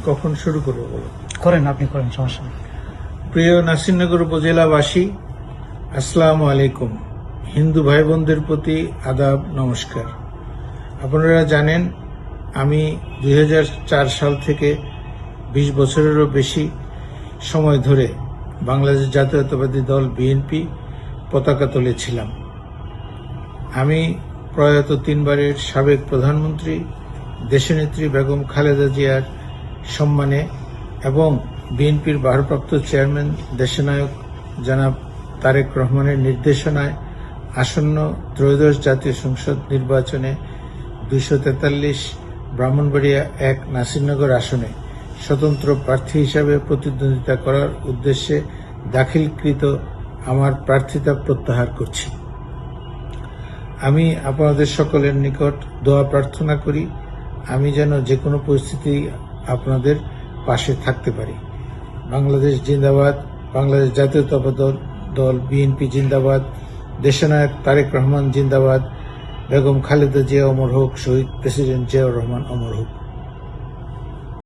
কখন শুরু করবো বলো? করেন, আপনি করেন, সমস্যা নেই। প্রিয় নাসিরনগর উপজেলাবাসী, আসসালামু আলাইকুম। হিন্দু ভাই বোনদের প্রতি আদাব, নমস্কার। আপনারা জানেন আমি 2004 সাল থেকে 20 বছরেরও বেশি সময় ধরে বাংলাদেশ জাতীয়তাবাদী দল বিএনপি পতাকা তুলেছিলাম। আমি প্রয়াত 3 বারের সাবেক প্রধানমন্ত্রী দেশনেত্রী বেগম খালেদা জিয়ার সম্মানে এবং বিএনপির ভারপ্রাপ্ত চেয়ারম্যান দেশনায়ক জনাব তারেক রহমানের নির্দেশনায় আসন্ন ত্রয়োদশ জাতীয় সংসদ নির্বাচনে 243 ব্রাহ্মণবাড়িয়া 1 নাসিরনগর আসনে স্বতন্ত্র প্রার্থী হিসাবে প্রতিদ্বন্দ্বিতা করার উদ্দেশ্যে দাখিলকৃত আমার প্রার্থিতা প্রত্যাহার করছি। আমি আপনাদের সকলের নিকট দোয়া প্রার্থনা করি আমি যেন যে কোনো পরিস্থিতি আপনাদের পাশে থাকতে পারি। বাংলাদেশ জিন্দাবাদ, বাংলাদেশ জাতীয়তাবাদী দল বিএনপি জিন্দাবাদ, দেশনায়ক তারেক রহমান জিন্দাবাদ, বেগম খালেদা জিয়া অমর হোক, শহীদ প্রেসিডেন্ট জিয়াউর রহমান অমর হোক।